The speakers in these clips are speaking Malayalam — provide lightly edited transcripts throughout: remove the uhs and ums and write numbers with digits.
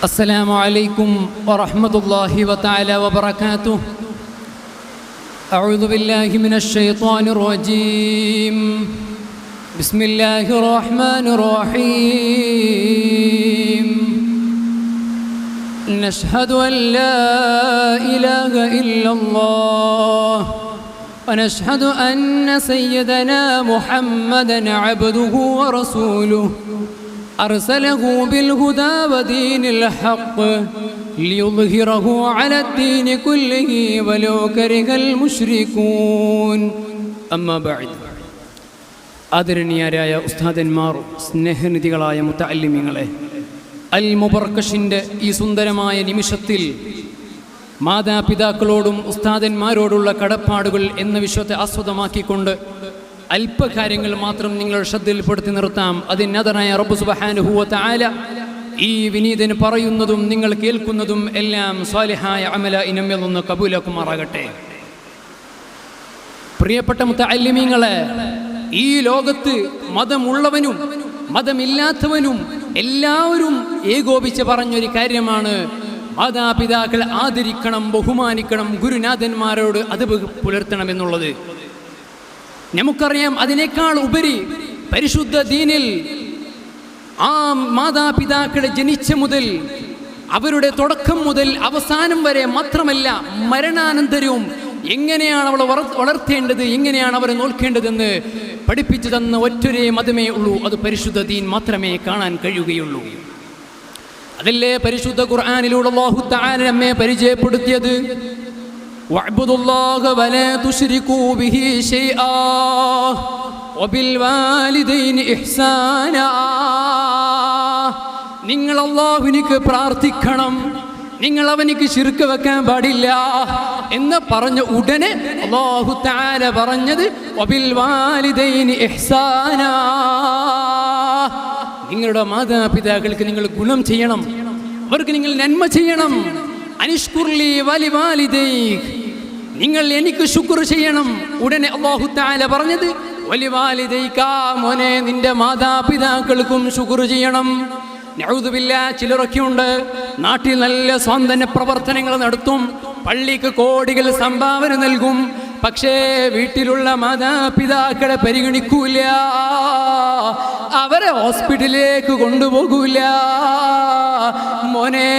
السلام عليكم ورحمة الله وتعالى وبركاته. أعوذ بالله من الشيطان الرجيم. بسم الله الرحمن الرحيم. نشهد أن لا إله إلا الله ونشهد أن سيدنا محمدًا عبده ورسوله أرسله بالهدى ودين الحق ليظهره على الدين كله ولو كره المشركون. أما بعد. ആദരണീയരായ ഉസ്താദന്മാർ, സ്നേഹനിധികളായ മുതഅല്ലിമീങ്ങളെ, അൽ മുബർക്കഷിൻ്റെ ഈ സുന്ദരമായ നിമിഷത്തിൽ മാതാപിതാക്കളോടും ഉസ്താദന്മാരോടുള്ള കടപ്പാടുകൾ എന്ന വിഷയത്തെ ആസ്പദമാക്കിക്കൊണ്ട് അല്പകാര്യങ്ങൾ മാത്രം നിങ്ങളുടെ ശ്രദ്ധയിൽപ്പെടുത്തി നിർത്താം. അതിനതനായ റബ്ബ് സുബ്ഹാനഹു വ തആല ഈ വിനീതന് പറയുന്നതും നിങ്ങൾ കേൾക്കുന്നതും എല്ലാം സ്വാലിഹായ അമലായി നമ്മിൽ നിന്ന് കബൂലാക്കുമാറാകട്ടെ. പ്രിയപ്പെട്ട മുതഅല്ലിമീങ്ങളെ, ഈ ലോകത്ത് മതമുള്ളവനും മതമില്ലാത്തവനും എല്ലാവരും ഏകോപിച്ച് പറഞ്ഞൊരു കാര്യമാണ് മാതാപിതാക്കൾ ആദരിക്കണം, ബഹുമാനിക്കണം, ഗുരുനാഥന്മാരോട് അതബ് പുലർത്തണം എന്നുള്ളത്. നമുക്കറിയാം, അതിനേക്കാൾ ഉപരി പരിശുദ്ധ ദീനിൽ ആ മാതാപിതാക്കളെ ജനിച്ച മുതൽ അവരുടെ തുടക്കം മുതൽ അവസാനം വരെ മാത്രമല്ല മരണാനന്തരവും എങ്ങനെയാണ് അവളെ വളർത്തേണ്ടത്, എങ്ങനെയാണ് അവരെ നോക്കേണ്ടതെന്ന് പഠിപ്പിച്ചു തന്ന ഒറ്റൊരേ മതമേ ഉള്ളൂ. അത് പരിശുദ്ധ ദീൻ മാത്രമേ കാണാൻ കഴിയുകയുള്ളൂ. അതല്ലേ പരിശുദ്ധ ഖുർആനിലൂടെ അല്ലാഹു തആല നമ്മെ പരിചയപ്പെടുത്തിയത്. വഅബ്ദുല്ലാഹ വലാ തുശ്രികൂ ബിഹി ശൈആ വബിൽ വാലിദൈനി ഇഹ്സാനാ. നിങ്ങൾ അല്ലാഹുവിനെ പ്രാർത്ഥിക്കണം, നിങ്ങൾ അവനിക്ക് ശിർക്ക് വെക്കാൻ പാടില്ല എന്ന് പറഞ്ഞ ഉടനെ അല്ലാഹു തആല പറഞ്ഞത് വബിൽ വാലിദൈനി ഇഹ്സാനാ. നിങ്ങളുടെ മാതാപിതാക്കൾക്ക് നിങ്ങൾ ഗുണം ചെയ്യണം, അവർക്ക് നിങ്ങൾ നന്മ ചെയ്യണം. അനിഷ്കുർലി വലിവാലിദൈക്, നിങ്ങൾ എനിക്ക് ശുക്ർ ചെയ്യണം. ഉടനെ അല്ലാഹു തആല പറഞ്ഞത് വലിവാലിദൈക, മോനെ നിന്റെ മാതാപിതാക്കൾക്കും ശുക്ർ ചെയ്യണം. നഊദു ബില്ലാഹ്, ചിലരൊക്കെയുണ്ട് നാട്ടിൽ നല്ല സ്വാന്തന പ്രവർത്തനങ്ങൾ നടത്തും, പള്ളിക്ക് കോടികൾ സംഭാവന നൽകും, പക്ഷേ വീട്ടിലുള്ള മാതാപിതാക്കളെ പരിഗണിക്കൂല, അവരെ ഹോസ്പിറ്റലിലേക്ക് കൊണ്ടുപോകൂല. മോനെ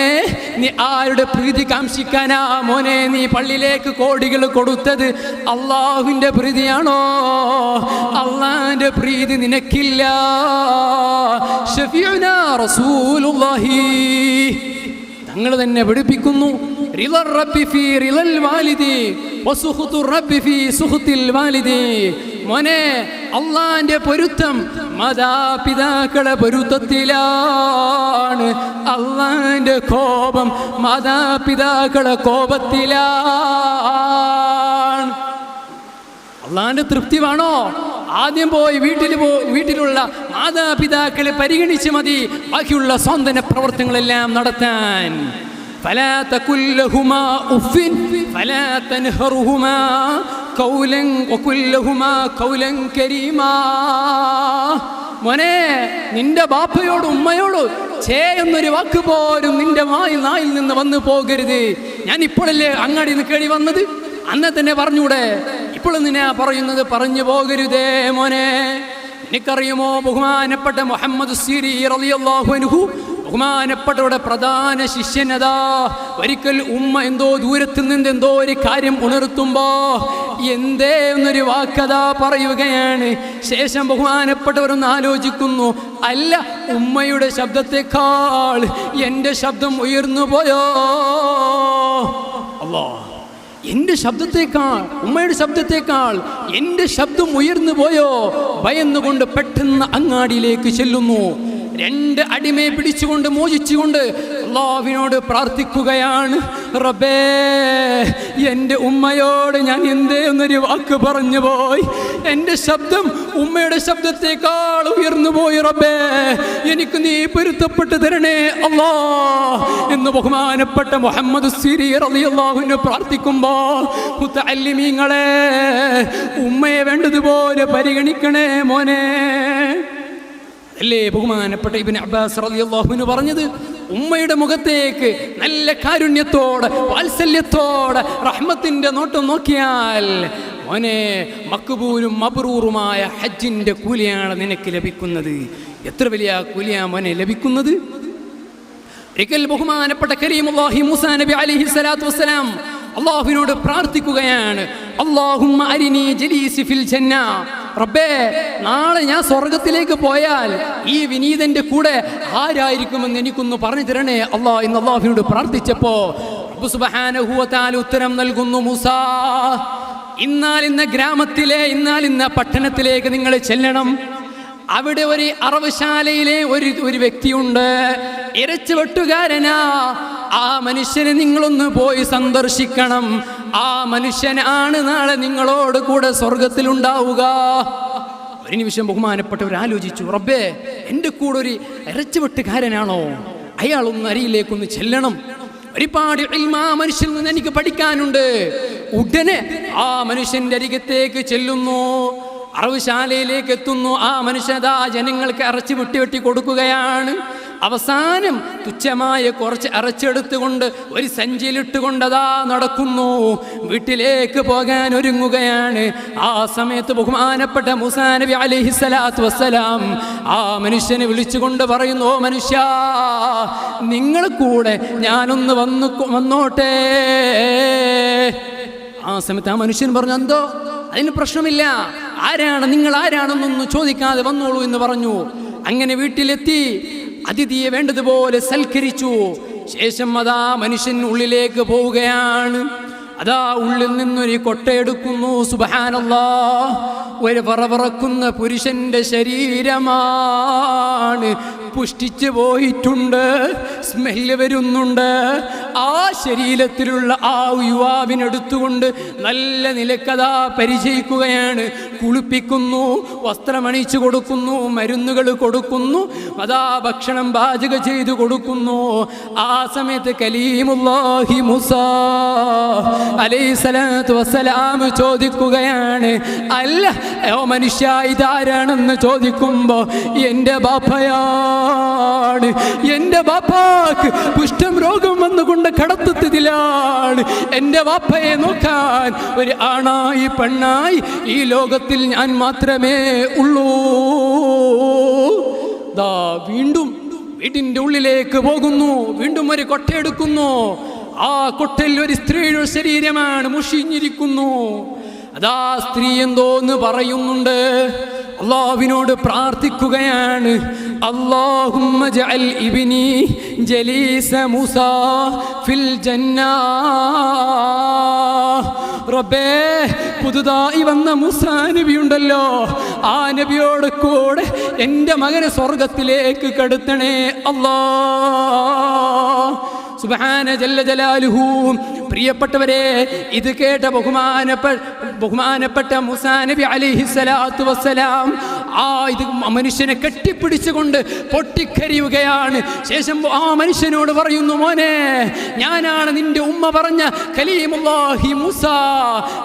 നീ ആരുടെ പ്രീതി കാംക്ഷിക്കാനാ മോനെ നീ പള്ളിയിലേക്ക് കോടികൾ കൊടുത്തത്? അള്ളാഹുവിൻ്റെ പ്രീതിയാണോ? അള്ളാഹിൻ്റെ പ്രീതി നിനക്കില്ല. ശഫീഉനാ റസൂലുള്ളാഹി തങ്ങൾ തന്നെ പഠിപ്പിക്കുന്നു, റിളർ റബ്ബി ഫീ റിളൽ വാലിദി വസുഖ്തുർ റബ്ബി ഫീ സുഖ്തിൽ വാലിദി. മോനെ, അള്ളാഹിന്റെ പൊരുത്തം മാതാപിതാക്കളെ പൊരുത്തത്തിലാണ്, അള്ളാഹിന്റെ കോപം മാതാപിതാക്കളെ കോപത്തിലാണ്. അള്ളാഹിന്റെ തൃപ്തി വേണോ? ആദ്യം പോയി വീട്ടിലുള്ള മാതാപിതാക്കളെ പരിഗണിച്ച് മതി ബാക്കിയുള്ള സ്വന്തന പ്രവർത്തനങ്ങളെല്ലാം നടത്താൻ. فلا تقل لهما اف فلا تنهرهما قولا وقل لهما قولا كريما. മോനെ, നിന്റെ ബാപ്പയോട് ഉമ്മയോട് എന്നൊരു വാക്ക് പോലും നിന്റെ നായിൽ നിന്ന് വന്നു പോകരുത്. ഞാൻ ഇപ്പോഴല്ലേ അങ്ങാടി നിന്ന് കേടി വന്നത്, അന്നെ തന്നെ പറഞ്ഞൂടെ? ഇപ്പോൾ നിന്നെ പറയുന്നത് പറഞ്ഞു പോകരുതേ മോനെ. എനിക്കറിയുമോ, ബഹുമാനപ്പെട്ട മുഹമ്മദ് സിരി റളിയല്ലാഹു അൻഹു, ബഹുമാനപ്പെട്ടവരുടെ പ്രധാന ശിഷ്യനതാ, ഒരിക്കൽ ഉമ്മ എന്തോ ദൂരത്ത് നിന്ന് എന്തോ ഒരു കാര്യം ഉണർത്തുമ്പോ എന്തേ എന്നൊരു വാക്കതാ പറയുകയാണ്. ശേഷം ബഹുമാനപ്പെട്ടവരൊന്ന് ആലോചിക്കുന്നു, അല്ല, ഉമ്മയുടെ ശബ്ദത്തെക്കാൾ എൻ്റെ ശബ്ദം ഉയർന്നു പോയോ? അല്ലാഹ്, എൻ്റെ ശബ്ദത്തേക്കാൾ ഉമ്മയുടെ ശബ്ദത്തേക്കാൾ എൻ്റെ ശബ്ദം ഉയർന്നു പോയോ? ഭയന്നുകൊണ്ട് പെട്ടെന്ന് അങ്ങാടിയിലേക്ക് ചെല്ലുന്നു. രണ്ട് അടിമയെ പിടിച്ചുകൊണ്ട് മോചിച്ചുകൊണ്ട് അല്ലാഹുവിനോട് പ്രാർത്ഥിക്കുകയാണ്, റബ്ബേ, എൻ്റെ ഉമ്മയോട് ഞാൻ എന്തേ എന്നൊരു വാക്ക് പറഞ്ഞു പോയി, എൻ്റെ ശബ്ദം ഉമ്മയുടെ ശബ്ദത്തേക്കാൾ ഉയർന്നു പോയി, റബ്ബേ, എനിക്ക് നീ പൊരുത്തപ്പെട്ട് തരണേ അല്ലാ എന്ന് ബഹുമാനപ്പെട്ട മുഹമ്മദ് സിരി റളിയല്ലാഹു അൻഹു പ്രാർത്ഥിക്കുമ്പോൾ, മുതഅല്ലിമീങ്ങളെ, ഉമ്മയെ വേണ്ടതുപോലെ പരിഗണിക്കണേ മോനെ. അല്ലേ ബഹുമാനപ്പെട്ട ഇബ്നു അബ്ബാസ് റളിയല്ലാഹു അൻഹു പറഞ്ഞത്, ഉമ്മയുടെ മുഖത്തേക്ക് നല്ല കാരുണ്യത്തോടെ വാത്സല്യത്തോടെ റഹ്മത്തിന്റെ നോട്ടം നോക്കിയാൽ മോനെ മക്ബൂലും മബ്റൂറുമായ ഹജ്ജിന്റെ കൂലിയാണ് നിനക്ക് ലഭിക്കുന്നത്. എത്ര വലിയ കൂലിയാ മോനെ ലഭിക്കുന്നത്. ഒരിക്കൽ ബഹുമാനപ്പെട്ട കരീമുല്ലാഹി മൂസാ നബി അലൈഹി സ്വലാത്തു വസ്സലാം അള്ളാഹുവിനോട് പ്രാർത്ഥിക്കുകയാണ്, അല്ലാഹുമ്മ അരിനി ജലീസി ഫിൽ ജന്ന. റബ്ബേ, നാളെ ഞാൻ സ്വർഗത്തിലേക്ക് പോയാൽ ഈ വിനീതന്റെ കൂടെ ആരായിരിക്കുമെന്ന് എനിക്കൊന്ന് പറഞ്ഞു തരണേ അല്ലാ എന്ന് അള്ളാഹുവിനോട് പ്രാർത്ഥിച്ചപ്പോ റബ്ബ് സുബ്ഹാനഹു വ തആല ഉത്തരം നൽകുന്നു, മൂസാ, ഇന്ന ഗ്രാമത്തിലെ ഇന്ന പട്ടണത്തിലേക്ക് നിങ്ങൾ ചെല്ലണം. അവിടെ ഒരു അറവുശാലയിലെ ഒരു വ്യക്തിയുണ്ട്, ഇറച്ചി വെട്ടുകാരനാ. ആ മനുഷ്യനെ നിങ്ങളൊന്ന് പോയി സന്ദർശിക്കണം. ആ മനുഷ്യനാണ് നാളെ നിങ്ങളോട് കൂടെ സ്വർഗത്തിലുണ്ടാവുക. ഒരു നിമിഷം ബഹുമാനപ്പെട്ടവർ ആലോചിച്ചു, റബ്ബേ, എൻ്റെ കൂടെ ഒരു ഇറച്ചി വെട്ടുകാരനാണോ? അയാളൊന്ന് അരിയിലേക്കൊന്ന് ചെല്ലണം. ഒരുപാട് ഇൽമ ആ മനുഷ്യനിൽ നിന്ന് എനിക്ക് പഠിക്കാനുണ്ട്. ഉടനെ ആ മനുഷ്യന്റെ അരികത്തേക്ക് ചെല്ലുന്നു, അറവുശാലയിലേക്ക് എത്തുന്നു. ആ മനുഷ്യതാ ജനങ്ങൾക്ക് ഇറച്ചി വെട്ടി കൊടുക്കുകയാണ്. അവസാനം തുച്ഛമായ കുറച്ച് ഇറച്ചെടുത്തുകൊണ്ട് ഒരു സഞ്ചിയിലിട്ടുകൊണ്ടതാ നടക്കുന്നു, വീട്ടിലേക്ക് പോകാൻ ഒരുങ്ങുകയാണ്. ആ സമയത്ത് ബഹുമാനപ്പെട്ട മൂസാ നബി അലൈഹി സ്വലാത്തു വസ്സലാം ആ മനുഷ്യനെ വിളിച്ചുകൊണ്ട് പറയുന്നു, ഓ മനുഷ്യ, നിങ്ങൾ കൂടെ ഞാനൊന്ന് വന്നോട്ടെ. ആ സമയത്ത് ആ മനുഷ്യൻ പറഞ്ഞു, എന്തോ അതിന് പ്രശ്നമില്ല, നിങ്ങൾ ആരാണെന്നൊന്നും ചോദിക്കാതെ വന്നോളൂ എന്ന് പറഞ്ഞു. അങ്ങനെ വീട്ടിലെത്തി അതിഥിയെ വേണ്ടതുപോലെ സൽക്കരിച്ചു. ശേഷം അതാ മനുഷ്യൻ ഉള്ളിലേക്ക് പോവുകയാണ്. അതാ ഉള്ളിൽ നിന്നൊരു കൊട്ടയെടുക്കുന്നു. സുബ്ഹാനല്ലാഹ്, ഒരു പറക്കുന്ന പുരുഷന്റെ ശരീരമാണ്. പുഷ്ടിച്ചു പോയിട്ടുണ്ട്, സ്മെല്ല് വരുന്നുണ്ട്. ആ ശരീരത്തിലുള്ള ആ യുവാവിനെടുത്തുകൊണ്ട് നല്ല നിലക്കഥാ പരിചയിക്കുകയാണ്. കുളിപ്പിക്കുന്നു, വസ്ത്രമണിച്ചു കൊടുക്കുന്നു, മരുന്നുകൾ കൊടുക്കുന്നു, അതാ ഭക്ഷണം പാചകം ചെയ്തു കൊടുക്കുന്നു. ആ സമയത്ത് കലീമുല്ലാഹി മൂസാ അലൈഹിസ്സലാത്തു വസ്സലാം ചോദിക്കുകയാണ്, അല്ല ഓ മനുഷ്യ, ഇതാരാണെന്ന് ചോദിക്കുമ്പോ എൻ്റെ ബാപ്പയാണ്, എൻ്റെ ബാപ്പാക്ക് കുഷ്ഠം രോഗം വന്നുകൊണ്ട് കടത്തത്തിലാണ്. എൻ്റെ ബാപ്പയെ നോക്കാൻ ഒരു ആണായി പെണ്ണായി ഈ ലോകത്തിൽ ഞാൻ മാത്രമേ ഉള്ളൂ. ദാ വീണ്ടും വീടിൻ്റെ ഉള്ളിലേക്ക് പോകുന്നു. വീണ്ടും ഒരു കൊട്ടയെടുക്കുന്നു. ആ കൊട്ടയിൽ ഒരു സ്ത്രീയുടെ ശരീരമാണ്, മുഷിഞ്ഞിരിക്കുന്നു. അതാ സ്ത്രീ എന്തോന്ന് പറയുന്നുണ്ട്. അല്ലാഹുവിനോട് പ്രാർത്ഥിക്കുകയാണ്, അല്ലാഹുമ്മ ജഅൽ ഇബ്നി ജലീസ മൂസാ ഫിൽ ജന്ന. റബ്ബേ, പുതുതായി വന്ന മൂസാ നബി ഉണ്ടല്ലോ, ആ നബിയോട് കൂടെ എൻ്റെ മകനെ സ്വർഗത്തിലേക്ക് കടത്തണേ അല്ലാഹ്. സുബ്ഹാന ജല്ല ജലാലുഹു. പ്രിയപ്പെട്ടവരെ, ഇത് കേട്ട ബഹുമാനപ്പെട്ട മൂസാ നബി അലൈഹി സ്വലാത്തു വസ്സലാം ഇത് മനുഷ്യനെ കെട്ടിപ്പിടിച്ചുകൊണ്ട് പൊട്ടിക്കരിയുകയാണ്. ശേഷം ആ മനുഷ്യനോട് പറയുന്നു, മോനെ, ഞാനാണ് നിന്റെ ഉമ്മ പറഞ്ഞ കലീമുല്ലാഹി മൂസാ.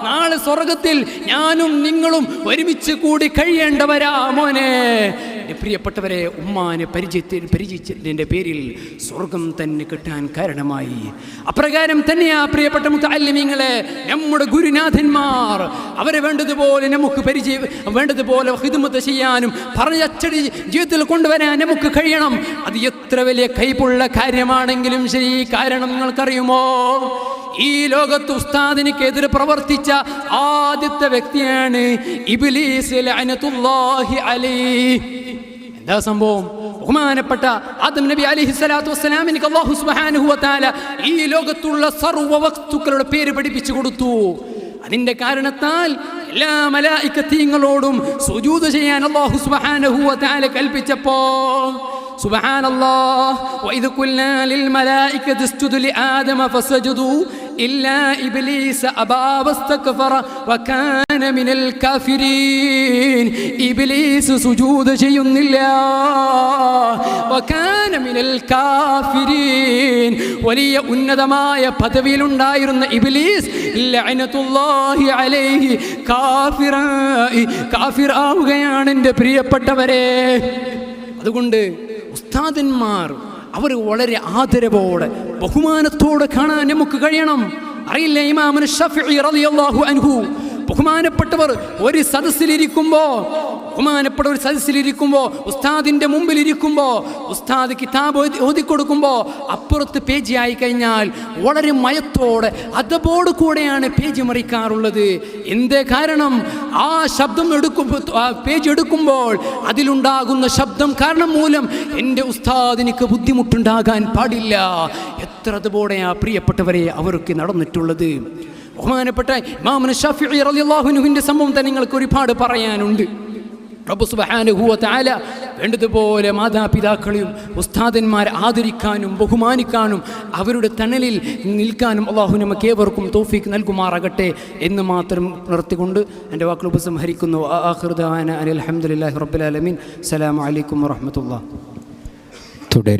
നാളെ സ്വർഗത്തിൽ ഞാനും നിങ്ങളും ഒരുമിച്ച് കൂടി കഴിയേണ്ടവരാ മോനെ. പ്രിയപ്പെട്ടവരെ, ഉമ്മാനെ പരിചയിച്ചതിൻ്റെ പേരിൽ സ്വർഗം തന്നെ കിട്ടാൻ കാരണമായി. അപ്രകാരം തന്നെയാ പ്രിയപ്പെട്ട മുത്തഅല്ലിമീങ്ങളെ, നമ്മുടെ ഗുരുനാഥന്മാർ അവരെ വേണ്ടതുപോലെ നമുക്ക് വേണ്ടതുപോലെ ഖിദ്മത്ത് ചെയ്യാനും പറഞ്ഞ അച്ചടി ജീവിതത്തിൽ കൊണ്ടുവരാൻ നമുക്ക് കഴിയണം. അത് എത്ര വലിയ കൈപ്പുള്ള കാര്യമാണെങ്കിലും ശരി. കാരണം നിങ്ങൾക്കറിയുമോ, ഈ ലോകത്ത് ഉസ്താദിനെതിരെ പ്രവർത്തിച്ച ആദ്യത്തെ വ്യക്തിയാണ് ഇബ്ലീസ് ലഅനത്തുല്ലാഹി അലൈഹി. എന്താ സംഭവം? ബഹുമാനപ്പെട്ട ആദം നബി അലൈഹി സ്വലാത്തു വസ്സലാമിന് അല്ലാഹു സുബ്ഹാനഹു വ തആല ഈ ലോകത്തുള്ള സർവ്വ വസ്തുക്കളുടെ പേര് പഠിപ്പിച്ചു കൊടുത്തു. അതിന്റെ കാരണത്താൽ എല്ലാ മലായികത്തീങ്ങളോടും സുജൂദ് ചെയ്യാൻ അല്ലാഹു സുബ്ഹാനഹു വ തആല കൽപ്പിച്ചപ്പോ, സുബ്ഹാനല്ലാഹ്, വഇദ് ഖുൽനാ ലിൽ മലായികതി ഇസ്ജുദു ലിആദമ ഫസജദു ഇല്ലാ ഇബ്ലീസ അബാ വസ്തക്ബറ വകാന മിനൽ കാഫിരീൻ. ഇബ്ലീസ് സുജൂദ് ചെയ്യുന്നില്ല. വകാന മിനൽ കാഫിരീൻ. വലിയ ഉന്നതമായ പദവിയിലുണ്ടായിരുന്ന ഇബ്ലീസ് ലഅനത്തുല്ലാഹി അലൈഹി കാഫിറാവുകയാണ്. എൻ്റെ പ്രിയപ്പെട്ടവരെ, അതുകൊണ്ട് ഉസ്താദന്മാർ അവർ വളരെ ആദരവോടെ ബഹുമാനത്തോടെ കാണാൻ നമുക്ക് കഴിയണം. അറിയില്ലേ, ഇമാം ശഫീഈ റളിയല്ലാഹു അൻഹു ബഹുമാനപ്പെട്ടവർ ഒരു സദസ്സിലിരിക്കുമ്പോൾ ഉസ്താദിൻ്റെ മുമ്പിലിരിക്കുമ്പോൾ ഉസ്താദ് കിതാബ് ഓതിക്കൊടുക്കുമ്പോൾ അപ്പുറത്ത് പേജ് ആയി കഴിഞ്ഞാൽ വളരെ മയത്തോടെ അതബോട് കൂടെയാണ് പേജ് മറിക്കാറുള്ളത്. എന്തേ കാരണം? ആ ശബ്ദം പേജ് എടുക്കുമ്പോൾ അതിലുണ്ടാകുന്ന ശബ്ദം കാരണം മൂലം എൻ്റെ ഉസ്താദിനിക്ക് ബുദ്ധിമുട്ടുണ്ടാകാൻ പാടില്ല. എത്ര അതബോടെയാ പ്രിയപ്പെട്ടവരെ അവർക്ക് നടന്നിട്ടുള്ളത്. ബഹുമാനപ്പെട്ട ഇമാം ശഫീഈ റളിയല്ലാഹു അൻഹുവിൻ്റെ സംഭവം തന്നെ നിങ്ങൾക്ക് ഒരുപാട് പറയാനുണ്ട്. റബ്ബ് സുബ്ഹാനഹു വ തആല വേണ്ടതുപോലെ മാതാപിതാക്കളെയും ഉസ്താദന്മാരെ ആദരിക്കാനും ബഹുമാനിക്കാനും അവരുടെ തണലിൽ നിൽക്കാനും അല്ലാഹു നമുക്ക് ഏവർക്കും തൗഫീഖ് നൽകുമാറാകട്ടെ എന്ന് മാത്രം നിർത്തിക്കൊണ്ട് എൻ്റെ വാക്കുകൾ ഉപസംഹരിക്കുന്നു. ആഖിറു ദഅവാനാ അൽഹംദുലില്ലാഹി റബ്ബിൽ ആലമീൻ. അസ്സലാമു അലൈക്കും വറഹ്മത്തുള്ളാഹി. തുടരും.